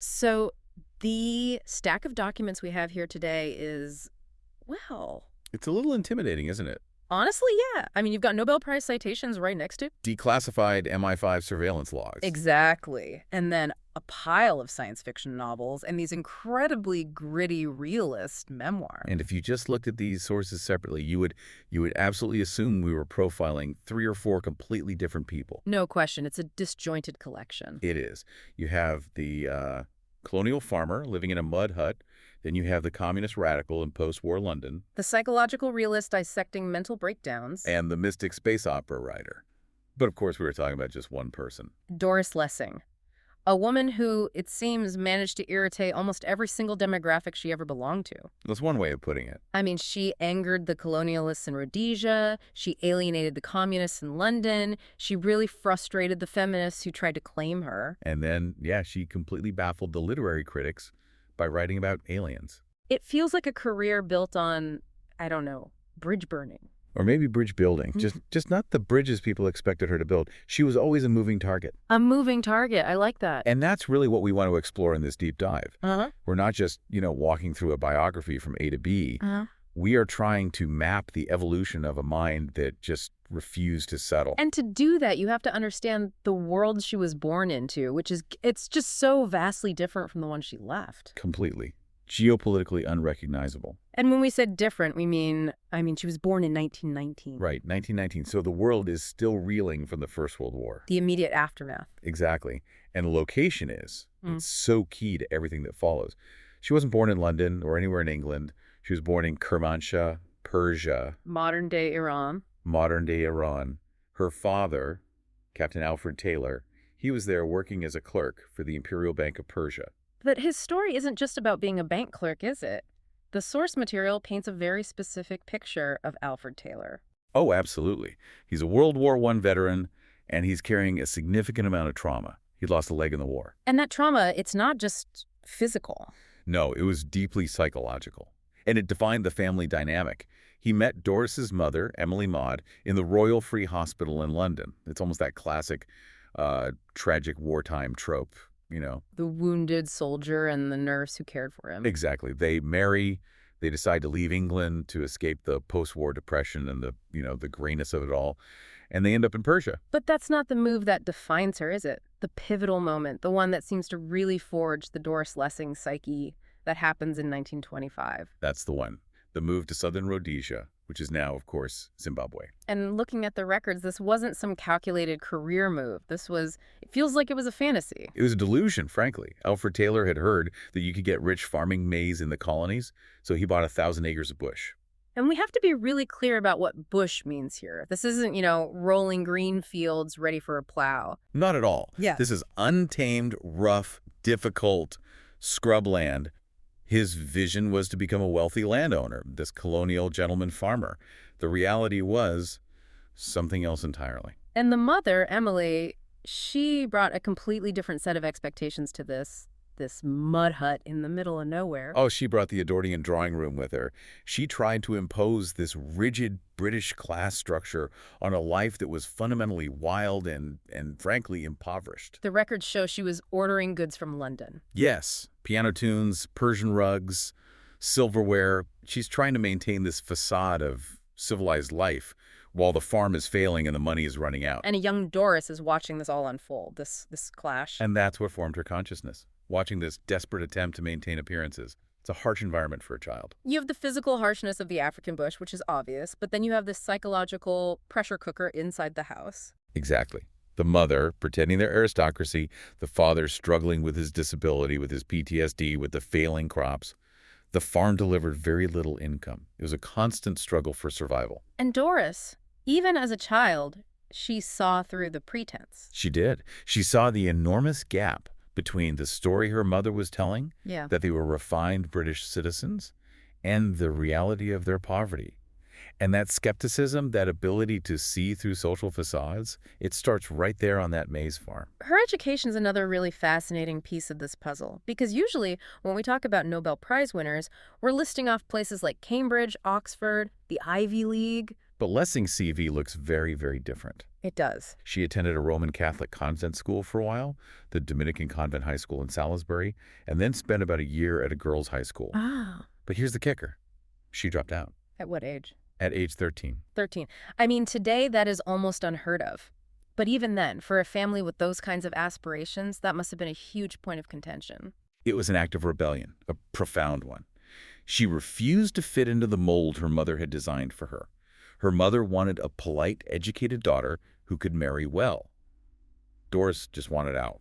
So the stack of documents we have here today is, well, It's a little intimidating, isn't it? honestly, yeah. I mean, you've got Nobel Prize citations right next to. Declassified MI5 surveillance logs. Exactly. And then a pile of science fiction novels and these incredibly gritty realist memoirs. And if you just looked at these sources separately, you would absolutely assume we were profiling 3 or 4 completely different people. No question, it's a disjointed collection. It is. You have the colonial farmer living in a mud hut. Then you have the communist radical in post-war London. The psychological realist dissecting mental breakdowns. And the mystic space opera writer. But of course, we were talking about just one person. Doris Lessing, a woman who, it seems, managed to irritate almost every single demographic she ever belonged to. That's one way of putting it. I mean, she angered the colonialists in Rhodesia, she alienated the communists in London, she really frustrated the feminists who tried to claim her. And then, yeah, she completely baffled the literary critics by writing about aliens. It feels like a career built on, I don't know, bridge burning. Or maybe bridge building. Just not the bridges people expected her to build. She was always a moving target. A moving target, I like that. And that's really what we want to explore in this deep dive. Uh-huh. We're not just, walking through a biography from A to B. Uh-huh. We are trying to map the evolution of a mind that just refused to settle. And to do that, you have to understand the world she was born into, it's just so vastly different from the one she left. Completely. Geopolitically unrecognizable. And when we said different, she was born in 1919. Right, 1919. So the world is still reeling from the First World War. The immediate aftermath. Exactly. And the location is. It's so key to everything that follows. She wasn't born in London or anywhere in England. She was born in Kermanshah, Persia. Modern-day Iran. Modern-day Iran. Her father, Captain Alfred Taylor, he was there working as a clerk for the Imperial Bank of Persia. But his story isn't just about being a bank clerk, is it? The source material paints a very specific picture of Alfred Taylor. Oh, absolutely. He's a World War I veteran, and he's carrying a significant amount of trauma. He lost a leg in the war. And that trauma, it's not just physical. No, it was deeply psychological. And it defined the family dynamic. He met Doris's mother, Emily Maud, in the Royal Free Hospital in London. It's almost that classic tragic wartime trope. The wounded soldier and the nurse who cared for him. Exactly. They marry, they decide to leave England to escape the post-war depression and the grayness of it all, and they end up in Persia. But that's not the move that defines her, is it? The pivotal moment, the one that seems to really forge the Doris Lessing psyche that happens in 1925. That's the one. The move to Southern Rhodesia, which is now, of course, Zimbabwe. And looking at the records, this wasn't some calculated career move. It feels like it was a fantasy. It was a delusion, frankly. Alfred Taylor had heard that you could get rich farming maize in the colonies, so he bought 1,000 acres of bush. And we have to be really clear about what bush means here. This isn't, rolling green fields ready for a plow. Not at all. Yeah. This is untamed, rough, difficult scrubland. His vision was to become a wealthy landowner, this colonial gentleman farmer. The reality was something else entirely. And the mother, Emily, she brought a completely different set of expectations to this mud hut in the middle of nowhere. Oh, she brought the Edwardian drawing room with her. She tried to impose this rigid British class structure on a life that was fundamentally wild and frankly, impoverished. The records show she was ordering goods from London. Yes, piano tunes, Persian rugs, silverware. She's trying to maintain this facade of civilized life while the farm is failing and the money is running out. And a young Doris is watching this all unfold, this clash. And that's what formed her consciousness, watching this desperate attempt to maintain appearances. It's a harsh environment for a child. You have the physical harshness of the African bush, which is obvious, but then you have this psychological pressure cooker inside the house. Exactly. The mother pretending their aristocracy, the father struggling with his disability, with his PTSD, with the failing crops. The farm delivered very little income. It was a constant struggle for survival. And Doris, even as a child, she saw through the pretense. She did. She saw the enormous gap between the story her mother was telling, that they were refined British citizens, and the reality of their poverty. And that skepticism, that ability to see through social facades, it starts right there on that maize farm. Her education is another really fascinating piece of this puzzle, because usually when we talk about Nobel Prize winners, we're listing off places like Cambridge, Oxford, the Ivy League. But Lessing's CV looks very, very different. It does. She attended a Roman Catholic convent school for a while, the Dominican Convent High School in Salisbury, and then spent about a year at a girls' high school. Ah. But here's the kicker. She dropped out. At what age? At age 13. 13. I mean, today that is almost unheard of. But even then, for a family with those kinds of aspirations, that must have been a huge point of contention. It was an act of rebellion, a profound one. She refused to fit into the mold her mother had designed for her. Her mother wanted a polite, educated daughter who could marry well. Doris just wanted out.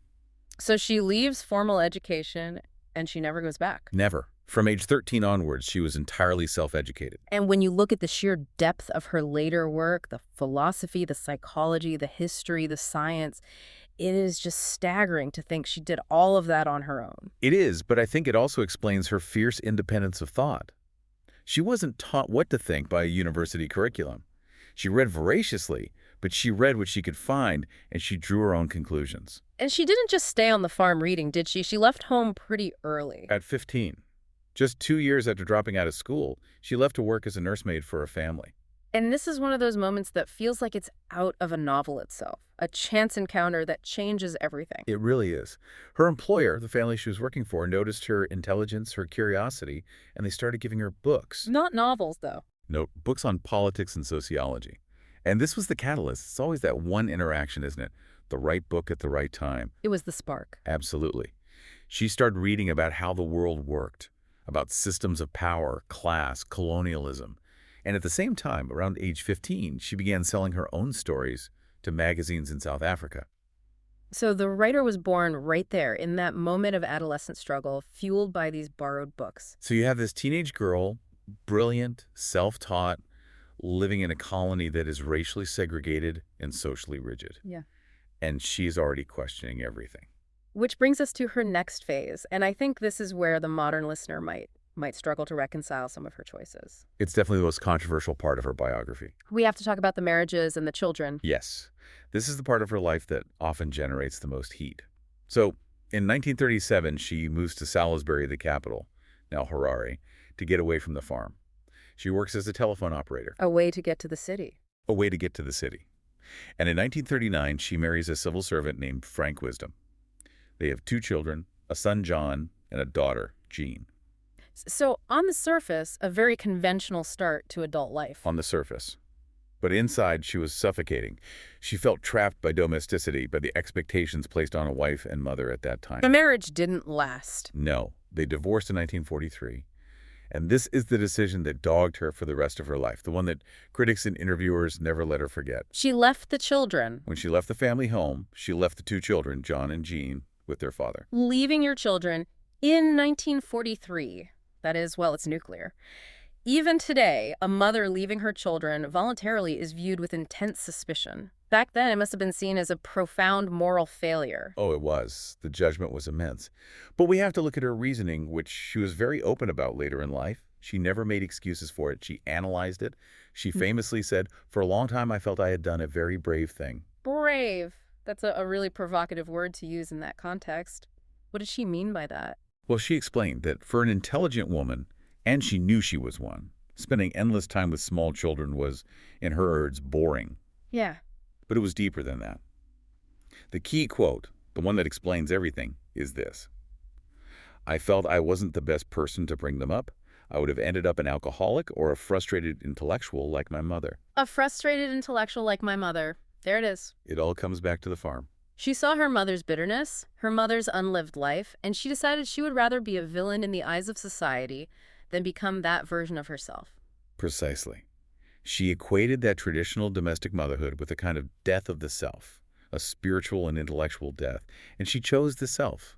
So she leaves formal education, and she never goes back. Never. From age 13 onwards, she was entirely self-educated. And when you look at the sheer depth of her later work, the philosophy, the psychology, the history, the science, it is just staggering to think she did all of that on her own. It is, but I think it also explains her fierce independence of thought. She wasn't taught what to think by a university curriculum. She read voraciously, but she read what she could find, and she drew her own conclusions. And she didn't just stay on the farm reading, did she? She left home pretty early. At 15. Just 2 years after dropping out of school, she left to work as a nursemaid for a family. And this is one of those moments that feels like it's out of a novel itself, a chance encounter that changes everything. It really is. Her employer, the family she was working for, noticed her intelligence, her curiosity, and they started giving her books. Not novels, though. No, books on politics and sociology. And this was the catalyst. It's always that one interaction, isn't it? The right book at the right time. It was the spark. Absolutely. She started reading about how the world worked, about systems of power, class, colonialism. And at the same time, around age 15, she began selling her own stories to magazines in South Africa. So the writer was born right there in that moment of adolescent struggle, fueled by these borrowed books. So you have this teenage girl, brilliant, self-taught, living in a colony that is racially segregated and socially rigid. Yeah. And she's already questioning everything. Which brings us to her next phase, and I think this is where the modern listener might struggle to reconcile some of her choices. It's definitely the most controversial part of her biography. We have to talk about the marriages and the children. Yes. This is the part of her life that often generates the most heat. So, in 1937, she moves to Salisbury, the capital, now Harare, to get away from the farm. She works as a telephone operator. A way to get to the city. A way to get to the city. And in 1939, she marries a civil servant named Frank Wisdom. They have 2 children, a son, John, and a daughter, Jean. So, on the surface, a very conventional start to adult life. On the surface. But inside, she was suffocating. She felt trapped by domesticity, by the expectations placed on a wife and mother at that time. The marriage didn't last. No. They divorced in 1943. And this is the decision that dogged her for the rest of her life, the one that critics and interviewers never let her forget. She left the children. When she left the family home, she left the 2 children, John and Jean, with their father. Leaving your children in 1943. That is, well, it's nuclear. Even today, a mother leaving her children voluntarily is viewed with intense suspicion. Back then, it must have been seen as a profound moral failure. Oh, it was. The judgment was immense. But we have to look at her reasoning, which she was very open about later in life. She never made excuses for it. She analyzed it. She famously said, "For a long time, I felt I had done a very brave thing." Brave. That's a really provocative word to use in that context. What did she mean by that? Well, she explained that for an intelligent woman, and she knew she was one, spending endless time with small children was, in her words, boring. Yeah. But it was deeper than that. The key quote, the one that explains everything, is this: "I felt I wasn't the best person to bring them up. I would have ended up an alcoholic or a frustrated intellectual like my mother." A frustrated intellectual like my mother. There it is. It all comes back to the farm. She saw her mother's bitterness, her mother's unlived life, and she decided she would rather be a villain in the eyes of society than become that version of herself. Precisely. She equated that traditional domestic motherhood with a kind of death of the self, a spiritual and intellectual death, and she chose the self.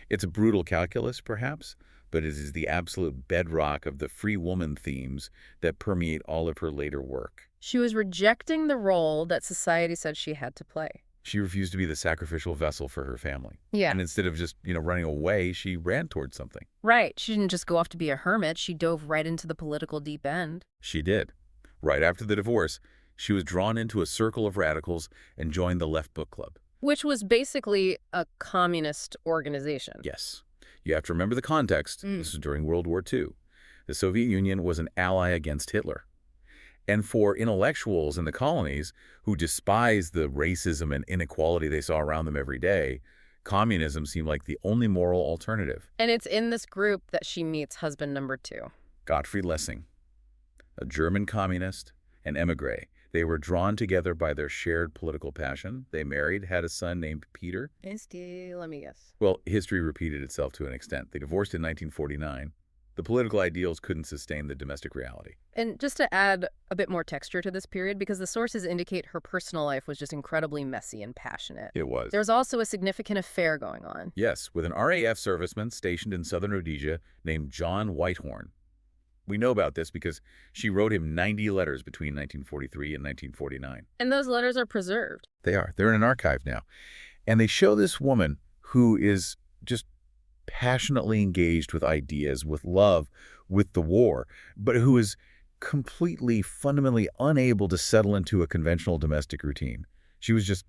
It's a brutal calculus, perhaps, but it is the absolute bedrock of the free woman themes that permeate all of her later work. She was rejecting the role that society said she had to play. She refused to be the sacrificial vessel for her family. Yeah. And instead of just, running away, she ran towards something. Right. She didn't just go off to be a hermit. She dove right into the political deep end. She did. Right after the divorce, she was drawn into a circle of radicals and joined the Left Book Club. Which was basically a communist organization. Yes. You have to remember the context. This was during World War II. The Soviet Union was an ally against Hitler. And for intellectuals in the colonies who despised the racism and inequality they saw around them every day, communism seemed like the only moral alternative. And it's in this group that she meets husband number 2. Gottfried Lessing, a German communist, an émigré. They were drawn together by their shared political passion. They married, had a son named Peter. Let me guess. Well, history repeated itself to an extent. They divorced in 1949. The political ideals couldn't sustain the domestic reality. And just to add a bit more texture to this period, because the sources indicate her personal life was just incredibly messy and passionate. It was. There was also a significant affair going on. Yes, with an RAF serviceman stationed in Southern Rhodesia named John Whitehorn. We know about this because she wrote him 90 letters between 1943 and 1949. And those letters are preserved. They are. They're in an archive now. And they show this woman who is just passionately engaged with ideas, with love, with the war, but who is completely, fundamentally unable to settle into a conventional domestic routine. She was just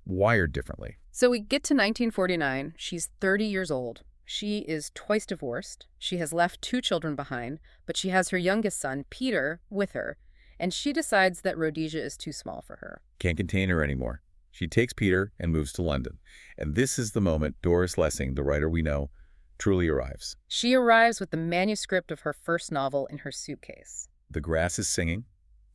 wired differently. So we get to 1949. She's 30 years old. She is twice divorced. She has left 2 children behind, but she has her youngest son, Peter, with her. And she decides that Rhodesia is too small for her. Can't contain her anymore. She takes Peter and moves to London. And this is the moment Doris Lessing, the writer we know, truly arrives. She arrives with the manuscript of her first novel in her suitcase. The grass is singing.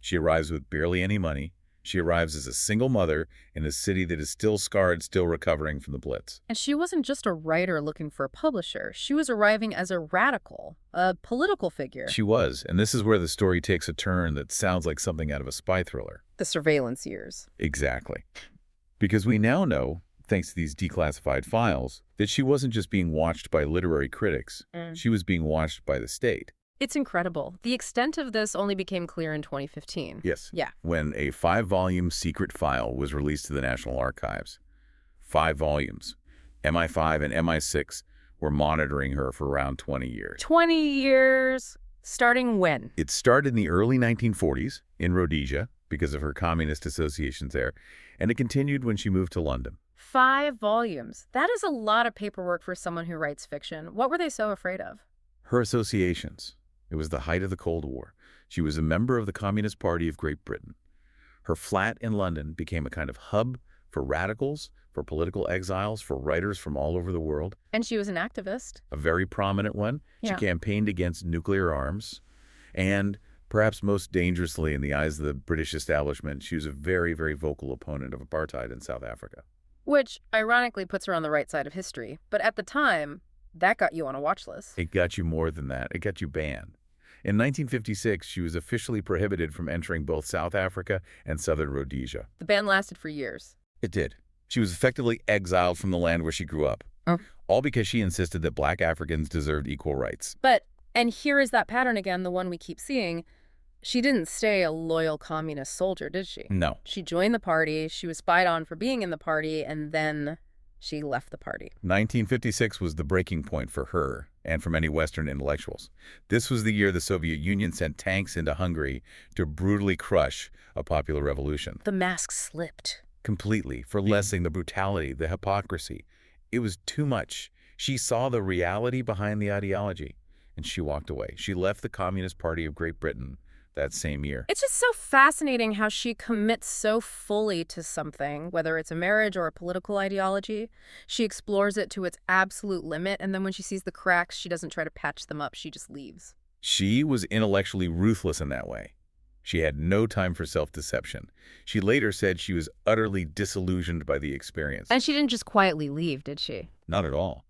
She arrives with barely any money. She arrives as a single mother in a city that is still scarred, still recovering from the Blitz. And she wasn't just a writer looking for a publisher. She was arriving as a radical, a political figure. She was, and this is where the story takes a turn that sounds like something out of a spy thriller. The surveillance years. Exactly. Because we now know, thanks to these declassified files, that she wasn't just being watched by literary critics. She was being watched by the state. It's incredible. The extent of this only became clear in 2015. Yes. Yeah. When a 5-volume secret file was released to the National Archives. 5 volumes. MI5 and MI6 were monitoring her for around 20 years. 20 years? Starting when? It started in the early 1940s in Rhodesia because of her communist associations there, and it continued when she moved to London. 5 volumes. That is a lot of paperwork for someone who writes fiction. What were they so afraid of? Her associations. It was the height of the Cold War. She was a member of the Communist Party of Great Britain. Her flat in London became a kind of hub for radicals, for political exiles, for writers from all over the world. And she was an activist. A very prominent one. Yeah. She campaigned against nuclear arms. And perhaps most dangerously in the eyes of the British establishment, she was a very, very vocal opponent of apartheid in South Africa. Which, ironically, puts her on the right side of history. But at the time, that got you on a watch list. It got you more than that. It got you banned. In 1956, she was officially prohibited from entering both South Africa and Southern Rhodesia. The ban lasted for years. It did. She was effectively exiled from the land where she grew up. All because she insisted that Black Africans deserved equal rights. But, and here is that pattern again, the one we keep seeing, she didn't stay a loyal communist soldier, did she? No. She joined the party, she was spied on for being in the party, and then she left the party. 1956 was the breaking point for her and for many Western intellectuals. This was the year the Soviet Union sent tanks into Hungary to brutally crush a popular revolution. The mask slipped. Completely. For Lessing, the brutality, the hypocrisy. It was too much. She saw the reality behind the ideology, and she walked away. She left the Communist Party of Great Britain that same year. It's just so fascinating how she commits so fully to something, whether it's a marriage or a political ideology. She explores it to its absolute limit, and then when she sees the cracks, she doesn't try to patch them up, she just leaves. She was intellectually ruthless in that way. She had no time for self-deception. She later said she was utterly disillusioned by the experience. And she didn't just quietly leave, did she? Not at all.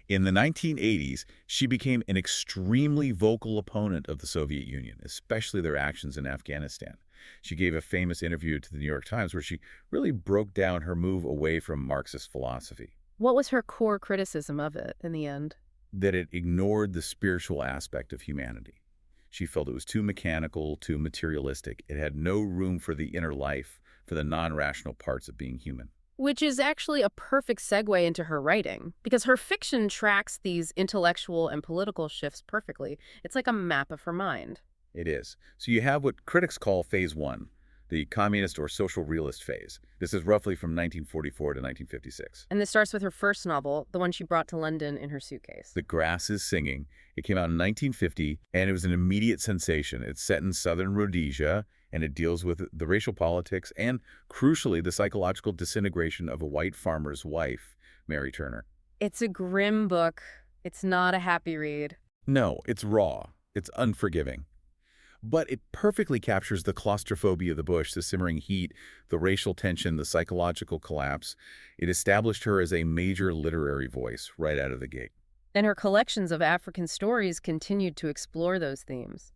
In the 1980s, she became an extremely vocal opponent of the Soviet Union, especially their actions in Afghanistan. She gave a famous interview to the New York Times where she really broke down her move away from Marxist philosophy. What was her core criticism of it in the end? That it ignored the spiritual aspect of humanity. She felt it was too mechanical, too materialistic. It had no room for the inner life, for the non-rational parts of being human. Which is actually a perfect segue into her writing, because her fiction tracks these intellectual and political shifts perfectly. It's like a map of her mind. It is. So you have what critics call phase 1, the communist or social realist phase. This is roughly from 1944 to 1956. And this starts with her first novel, the one she brought to London in her suitcase. The Grass is Singing. It came out in 1950, and it was an immediate sensation. It's set in Southern Rhodesia, and it deals with the racial politics and, crucially, the psychological disintegration of a white farmer's wife, Mary Turner. It's a grim book. It's not a happy read. No, it's raw. It's unforgiving. But it perfectly captures the claustrophobia of the bush, the simmering heat, the racial tension, the psychological collapse. It established her as a major literary voice right out of the gate. And her collections of African stories continued to explore those themes.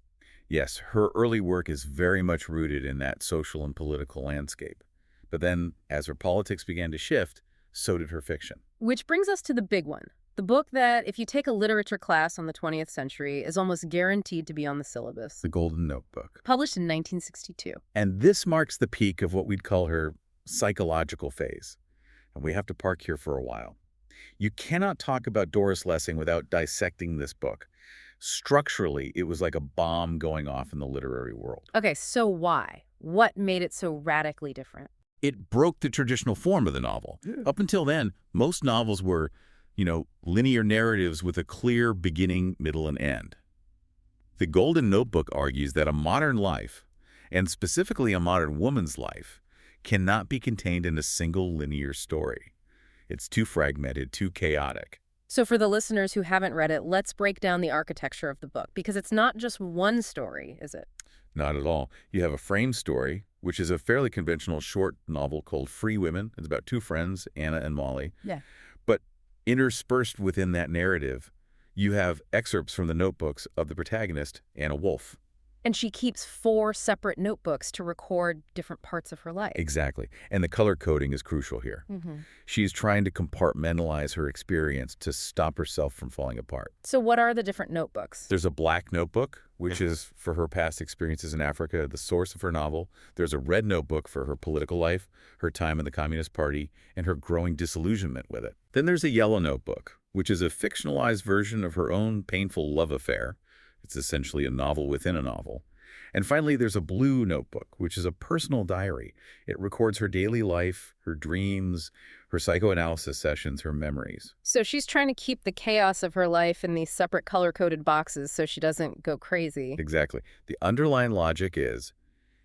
Yes, her early work is very much rooted in that social and political landscape. But then, as her politics began to shift, so did her fiction. Which brings us to the big one. The book that, if you take a literature class on the 20th century, is almost guaranteed to be on the syllabus. The Golden Notebook. Published in 1962. And this marks the peak of what we'd call her psychological phase. And we have to park here for a while. You cannot talk about Doris Lessing without dissecting this book. Structurally, it was like a bomb going off in the literary world. Okay, so why? What made it so radically different? It broke the traditional form of the novel. Up until then, most novels were, linear narratives with a clear beginning, middle, and end. The Golden Notebook argues that a modern life, and specifically a modern woman's life, cannot be contained in a single linear story. It's too fragmented, too chaotic. So for the listeners who haven't read it, let's break down the architecture of the book, because it's not just one story, is it? Not at all. You have a frame story, which is a fairly conventional short novel called Free Women. It's about two friends, Anna and Molly. Yeah. But interspersed within that narrative, you have excerpts from the notebooks of the protagonist, Anna Wolf. And she keeps 4 separate notebooks to record different parts of her life. Exactly. And the color coding is crucial here. She's trying to compartmentalize her experience to stop herself from falling apart. So what are the different notebooks? There's a black notebook, which is for her past experiences in Africa, the source of her novel. There's a red notebook for her political life, her time in the Communist Party, and her growing disillusionment with it. Then there's a yellow notebook, which is a fictionalized version of her own painful love affair. It's essentially a novel within a novel. And finally, there's a blue notebook, which is a personal diary. It records her daily life, her dreams, her psychoanalysis sessions, her memories. So she's trying to keep the chaos of her life in these separate color-coded boxes so she doesn't go crazy. Exactly. The underlying logic is,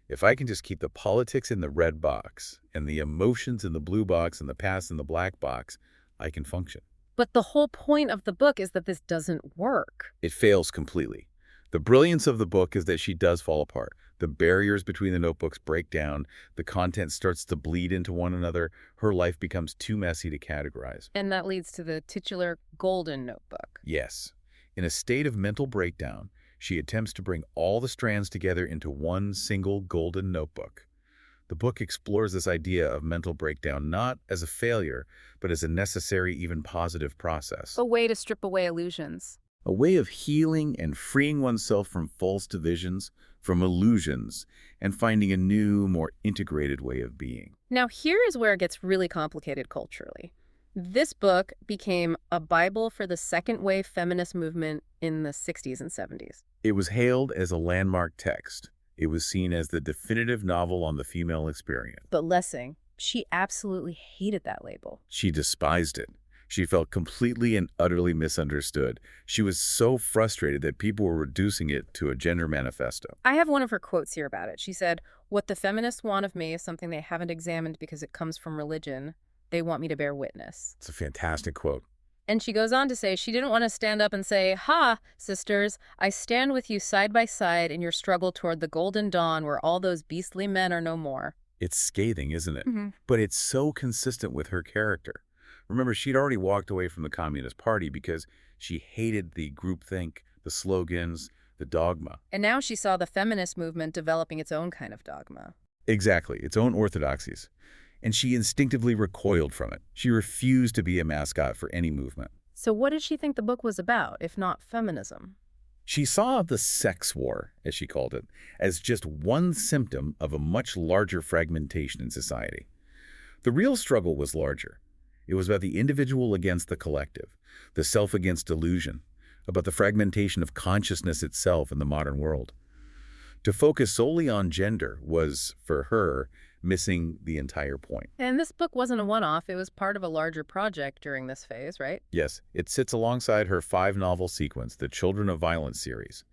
if I can just keep the politics in the red box and the emotions in the blue box and the past in the black box, I can function. But the whole point of the book is that this doesn't work. It fails completely. The brilliance of the book is that she does fall apart. The barriers between the notebooks break down. The content starts to bleed into one another. Her life becomes too messy to categorize. And that leads to the titular Golden Notebook. Yes. In a state of mental breakdown, she attempts to bring all the strands together into one single golden notebook. The book explores this idea of mental breakdown not as a failure, but as a necessary, even positive process. A way to strip away illusions. A way of healing and freeing oneself from false divisions, from illusions, and finding a new, more integrated way of being. Now, here is where it gets really complicated culturally. This book became a Bible for the second-wave feminist movement in the 60s and 70s. It was hailed as a landmark text. It was seen as the definitive novel on the female experience. But Lessing, she absolutely hated that label. She despised it. She felt completely and utterly misunderstood. She was so frustrated that people were reducing it to a gender manifesto. I have one of her quotes here about it. She said, "What the feminists want of me is something they haven't examined because it comes from religion. They want me to bear witness." It's a fantastic quote. And she goes on to say she didn't want to stand up and say, "Ha, sisters, I stand with you side by side in your struggle toward the golden dawn where all those beastly men are no more." It's scathing, isn't it? Mm-hmm. But it's so consistent with her character. Remember, she'd already walked away from the Communist Party because she hated the groupthink, the slogans, the dogma. And now she saw the feminist movement developing its own kind of dogma. Exactly, its own orthodoxies. And she instinctively recoiled from it. She refused to be a mascot for any movement. So what did she think the book was about, if not feminism? She saw the sex war, as she called it, as just one symptom of a much larger fragmentation in society. The real struggle was larger. It was about the individual against the collective, the self against delusion, about the fragmentation of consciousness itself in the modern world. To focus solely on gender was, for her, missing the entire point. And this book wasn't a one-off. It was part of a larger project during this phase, right? Yes, it sits alongside her 5-novel sequence, the Children of Violence series.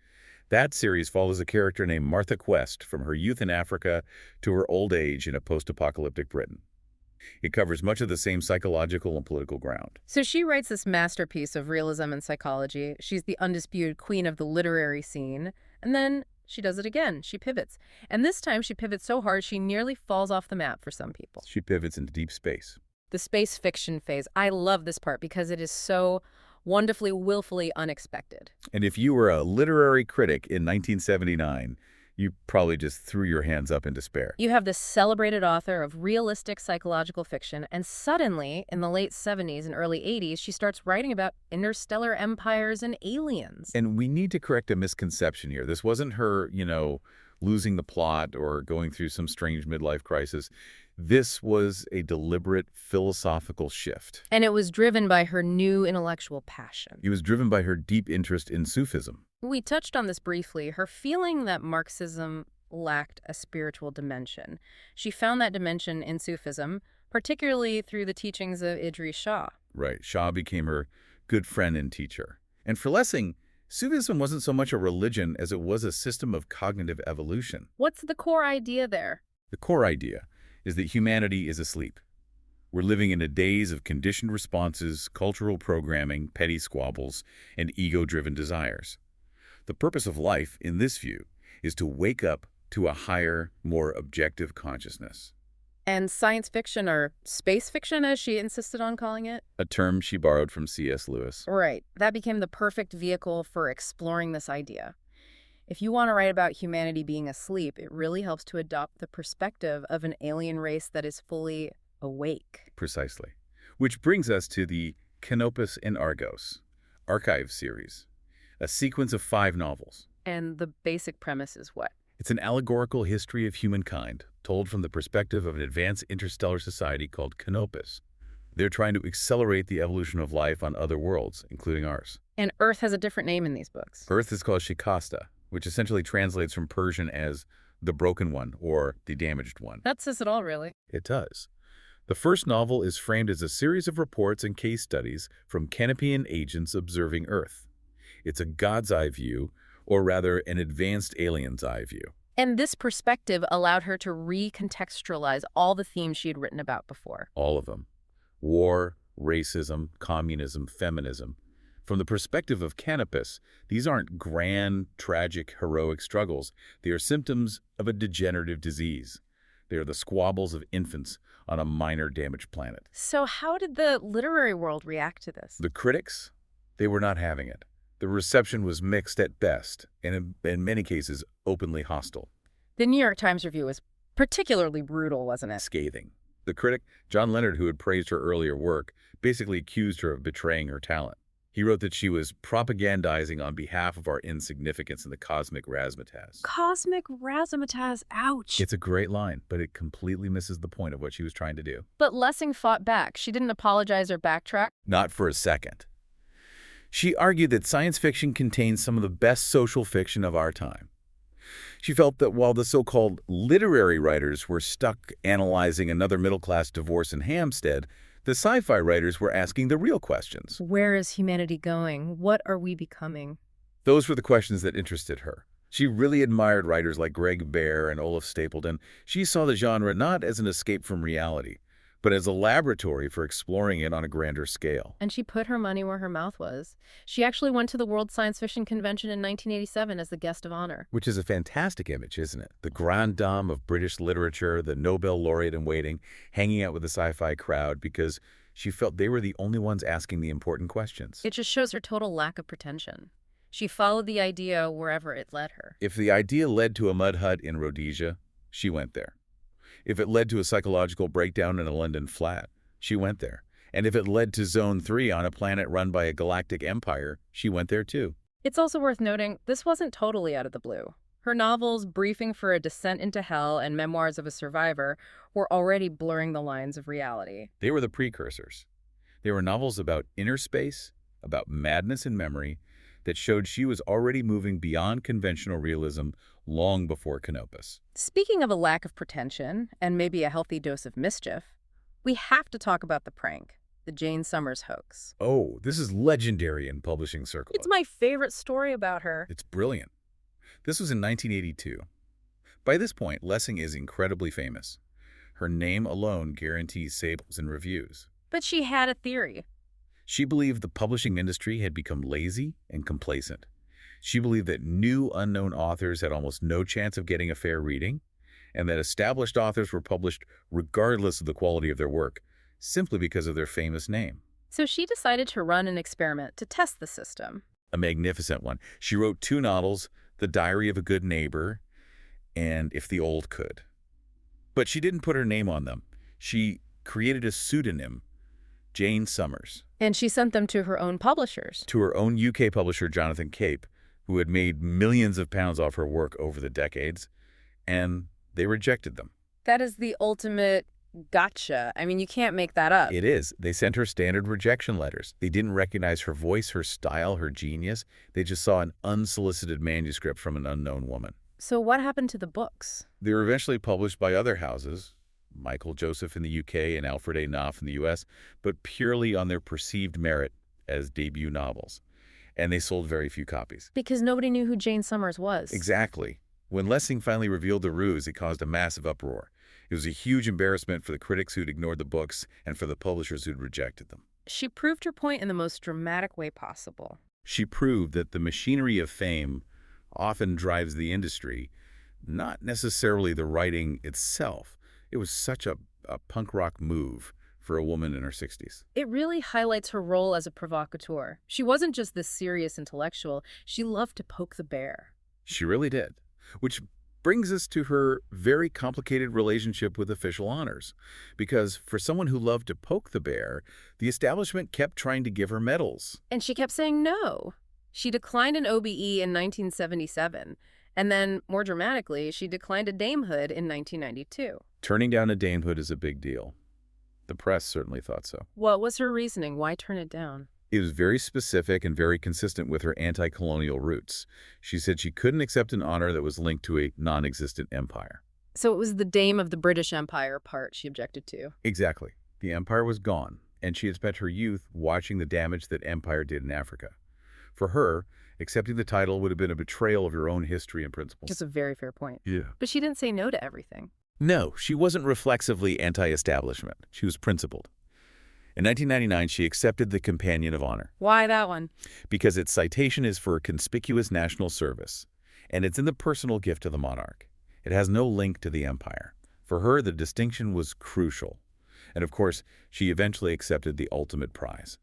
That series follows a character named Martha Quest from her youth in Africa to her old age in a post-apocalyptic Britain. It covers much of the same psychological and political ground. So she writes this masterpiece of realism and psychology. She's the undisputed queen of the literary scene. And then she does it again. She pivots. And this time she pivots so hard she nearly falls off the map for some people. She pivots into deep space. The space fiction phase. I love this part because it is so wonderfully, willfully unexpected. And if you were a literary critic in 1979, you probably just threw your hands up in despair. You have this celebrated author of realistic psychological fiction, and suddenly, in the late 70s and early 80s, she starts writing about interstellar empires and aliens. And we need to correct a misconception here. This wasn't her, losing the plot or going through some strange midlife crisis. This was a deliberate philosophical shift. And it was driven by her new intellectual passion. It was driven by her deep interest in Sufism. We touched on this briefly, her feeling that Marxism lacked a spiritual dimension. She found that dimension in Sufism, particularly through the teachings of Idris Shah. Right. Shah became her good friend and teacher. And for Lessing, Sufism wasn't so much a religion as it was a system of cognitive evolution. What's the core idea there? The core idea is that humanity is asleep. We're living in a daze of conditioned responses, cultural programming, petty squabbles, and ego-driven desires. The purpose of life, in this view, is to wake up to a higher, more objective consciousness. And science fiction, or space fiction, as she insisted on calling it? A term she borrowed from C.S. Lewis. Right. That became the perfect vehicle for exploring this idea. If you want to write about humanity being asleep, it really helps to adopt the perspective of an alien race that is fully awake. Precisely. Which brings us to the Canopus and Argos archive series, a sequence of 5 novels. And the basic premise is what? It's an allegorical history of humankind, told from the perspective of an advanced interstellar society called Canopus. They're trying to accelerate the evolution of life on other worlds, including ours. And Earth has a different name in these books. Earth is called Shikasta, which essentially translates from Persian as the broken one or the damaged one. That says it all, really. It does. The first novel is framed as a series of reports and case studies from Canopian agents observing Earth. It's a God's eye view, or rather an advanced alien's eye view. And this perspective allowed her to recontextualize all the themes she had written about before. All of them. War, racism, communism, feminism. From the perspective of Canopus, these aren't grand, tragic, heroic struggles. They are symptoms of a degenerative disease. They are the squabbles of infants on a minor damaged planet. So how did the literary world react to this? The critics, they were not having it. The reception was mixed at best, and in many cases, openly hostile. The New York Times review was particularly brutal, wasn't it? Scathing. The critic, John Leonard, who had praised her earlier work, basically accused her of betraying her talent. He wrote that she was propagandizing on behalf of our insignificance in the cosmic razzmatazz. Cosmic razzmatazz, ouch. It's a great line, but it completely misses the point of what she was trying to do. But Lessing fought back. She didn't apologize or backtrack. Not for a second. She argued that science fiction contains some of the best social fiction of our time. She felt that while the so-called literary writers were stuck analyzing another middle-class divorce in Hampstead, the sci-fi writers were asking the real questions. Where is humanity going? What are we becoming? Those were the questions that interested her. She really admired writers like Greg Bear and Olaf Stapledon. She saw the genre not as an escape from reality, but as a laboratory for exploring it on a grander scale. And she put her money where her mouth was. She actually went to the World Science Fiction Convention in 1987 as the guest of honor. Which is a fantastic image, isn't it? The grande dame of British literature, the Nobel laureate in waiting, hanging out with the sci-fi crowd because she felt they were the only ones asking the important questions. It just shows her total lack of pretension. She followed the idea wherever it led her. If the idea led to a mud hut in Rhodesia, she went there. If it led to a psychological breakdown in a London flat, she went there. And if it led to Zone 3 on a planet run by a galactic empire, she went there too. It's also worth noting, this wasn't totally out of the blue. Her novels, Briefing for a Descent into Hell and Memoirs of a Survivor, were already blurring the lines of reality. They were the precursors. They were novels about inner space, about madness and memory, that showed she was already moving beyond conventional realism long before Canopus. Speaking of a lack of pretension, and maybe a healthy dose of mischief, we have to talk about the prank, the Jane Summers hoax. Oh, this is legendary in publishing circles. It's my favorite story about her. It's brilliant. This was in 1982. By this point, Lessing is incredibly famous. Her name alone guarantees sales and reviews. But she had a theory. She believed the publishing industry had become lazy and complacent. She believed that new, unknown authors had almost no chance of getting a fair reading, and that established authors were published regardless of the quality of their work, simply because of their famous name. So she decided to run an experiment to test the system. A magnificent one. She wrote 2 novels, The Diary of a Good Neighbor and If the Old Could. But she didn't put her name on them. She created a pseudonym, Jane Summers. And she sent them to her own publishers. To her own UK publisher, Jonathan Cape, who had made millions of pounds off her work over the decades, and they rejected them. That is the ultimate gotcha. I mean, you can't make that up. It is. They sent her standard rejection letters. They didn't recognize her voice, her style, her genius. They just saw an unsolicited manuscript from an unknown woman. So what happened to the books? They were eventually published by other houses, Michael Joseph in the UK and Alfred A. Knopf in the US, but purely on their perceived merit as debut novels. And they sold very few copies. Because nobody knew who Jane Summers was. Exactly. When Lessing finally revealed the ruse, it caused a massive uproar. It was a huge embarrassment for the critics who'd ignored the books and for the publishers who'd rejected them. She proved her point in the most dramatic way possible. She proved that the machinery of fame often drives the industry, not necessarily the writing itself. It was such a punk rock move for a woman in her 60s. It really highlights her role as a provocateur. She wasn't just this serious intellectual. She loved to poke the bear. She really did. Which brings us to her very complicated relationship with official honors. Because for someone who loved to poke the bear, the establishment kept trying to give her medals. And she kept saying no. She declined an OBE in 1977. And then, more dramatically, she declined a damehood in 1992. Turning down a damehood is a big deal. The press certainly thought so. What was her reasoning? Why turn it down? It was very specific and very consistent with her anti-colonial roots. She said she couldn't accept an honor that was linked to a non-existent empire. So it was the Dame of the British Empire part she objected to. Exactly. The empire was gone, and she had spent her youth watching the damage that empire did in Africa. For her, accepting the title would have been a betrayal of her own history and principles. That's a very fair point. Yeah. But she didn't say no to everything. No, she wasn't reflexively anti-establishment. She was principled. In 1999, she accepted the Companion of Honor. Why that one? Because its citation is for conspicuous national service, and it's in the personal gift of the monarch. It has no link to the empire. For her, the distinction was crucial. And of course, she eventually accepted the ultimate prize.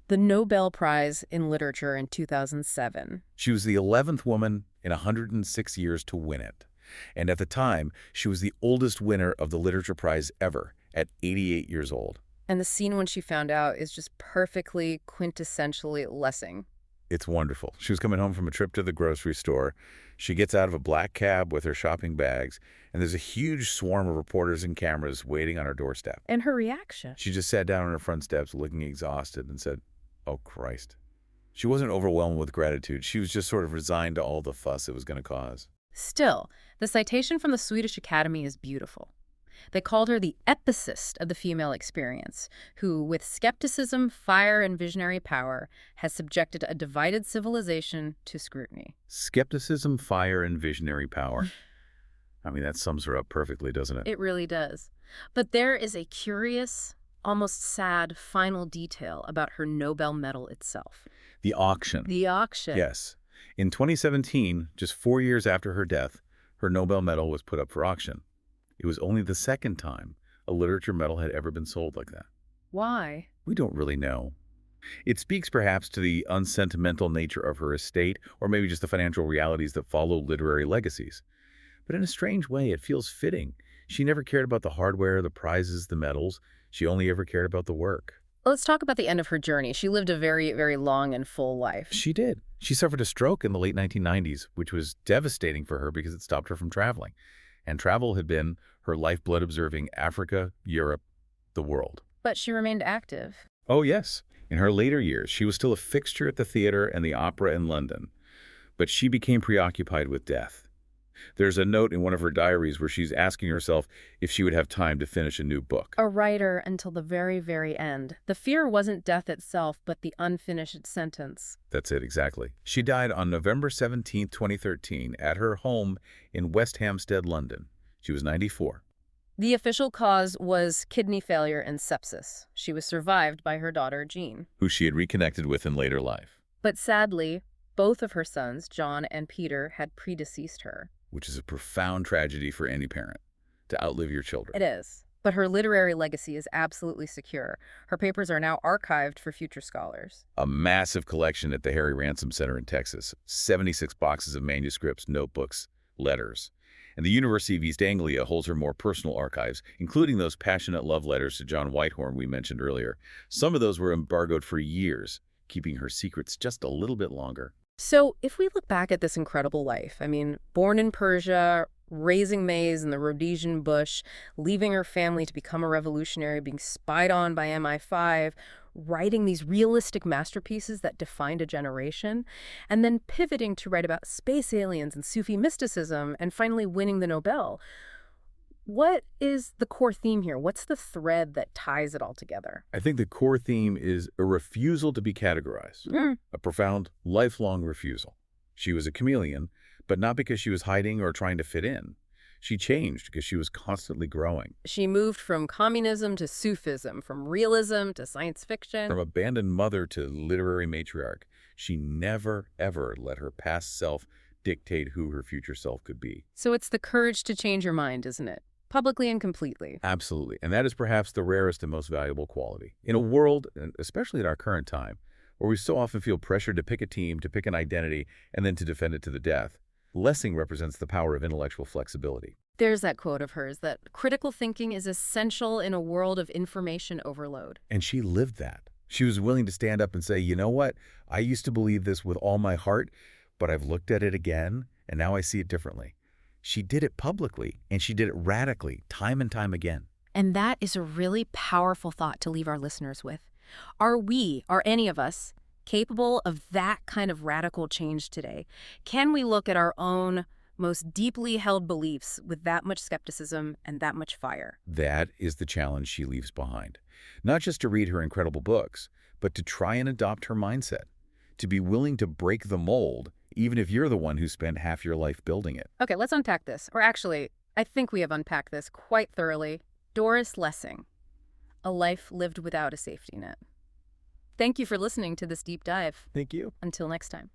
The Nobel Prize in Literature in 2007. She was the 11th woman in 106 years to win it. And at the time, she was the oldest winner of the Literature Prize ever, at 88 years old. And the scene when she found out is just perfectly, quintessentially Lessing. It's wonderful. She was coming home from a trip to the grocery store. She gets out of a black cab with her shopping bags, and there's a huge swarm of reporters and cameras waiting on her doorstep. And her reaction? She just sat down on her front steps looking exhausted and said, "Oh, Christ." She wasn't overwhelmed with gratitude. She was just sort of resigned to all the fuss it was going to cause. Still, the citation from the Swedish Academy is beautiful. They called her the epicist of the female experience, who, with skepticism, fire, and visionary power, has subjected a divided civilization to scrutiny. Skepticism, fire, and visionary power. I mean, that sums her up perfectly, doesn't it? It really does. But there is a curious, almost sad final detail about her Nobel medal itself. The auction. The auction. Yes. In 2017, just 4 years after her death, her Nobel medal was put up for auction. It was only the second time a literature medal had ever been sold like that. Why? We don't really know. It speaks perhaps to the unsentimental nature of her estate, or maybe just the financial realities that follow literary legacies. But in a strange way, it feels fitting. She never cared about the hardware, the prizes, the medals. She only ever cared about the work. Let's talk about the end of her journey. She lived a very, very long and full life. She did. She suffered a stroke in the late 1990s, which was devastating for her because it stopped her from traveling. And travel had been her lifeblood, observing Africa, Europe, the world. But she remained active. Oh, yes. In her later years, she was still a fixture at the theater and the opera in London. But she became preoccupied with death. There's a note in one of her diaries where she's asking herself if she would have time to finish a new book. A writer until the very, very end. The fear wasn't death itself, but the unfinished sentence. That's it, exactly. She died on November 17, 2013, at her home in West Hampstead, London. She was 94. The official cause was kidney failure and sepsis. She was survived by her daughter, Jean, Who she had reconnected with in later life. but sadly, both of her sons, John and Peter, had predeceased her. Which is a profound tragedy for any parent, to outlive your children. It is. But her literary legacy is absolutely secure. Her papers are now archived for future scholars. A massive collection at the Harry Ransom Center in Texas. 76 boxes of manuscripts, notebooks, letters. And the University of East Anglia holds her more personal archives, including those passionate love letters to John Whitehorn we mentioned earlier. Some of those were embargoed for years, keeping her secrets just a little bit longer. So if we look back at this incredible life, I mean, born in Persia, raising maize in the Rhodesian bush, leaving her family to become a revolutionary, being spied on by MI5, writing these realistic masterpieces that defined a generation, and then pivoting to write about space aliens and Sufi mysticism, and finally winning the Nobel. What is the core theme here? What's the thread that ties it all together? I think the core theme is a refusal to be categorized, a profound, lifelong refusal. She was a chameleon, but not because she was hiding or trying to fit in. She changed because she was constantly growing. She moved from communism to Sufism, from realism to science fiction. From abandoned mother to literary matriarch, she never, ever let her past self dictate who her future self could be. So it's the courage to change your mind, isn't it? Publicly and completely. Absolutely. And that is perhaps the rarest and most valuable quality. In a world, and especially in our current time, where we so often feel pressured to pick a team, to pick an identity, and then to defend it to the death, Lessing represents the power of intellectual flexibility. There's that quote of hers that critical thinking is essential in a world of information overload. And she lived that. She was willing to stand up and say, you know what? I used to believe this with all my heart, but I've looked at it again, and now I see it differently. She did it publicly, and she did it radically, time and time again. And that is a really powerful thought to leave our listeners with. Are any of us, capable of that kind of radical change today? Can we look at our own most deeply held beliefs with that much skepticism and that much fire? That is the challenge she leaves behind. Not just to read her incredible books, but to try and adopt her mindset, to be willing to break the mold, even if you're the one who spent half your life building it. Okay, let's unpack this. Or actually, I think we have unpacked this quite thoroughly. Doris Lessing, a life lived without a safety net. Thank you for listening to this deep dive. Thank you. Until next time.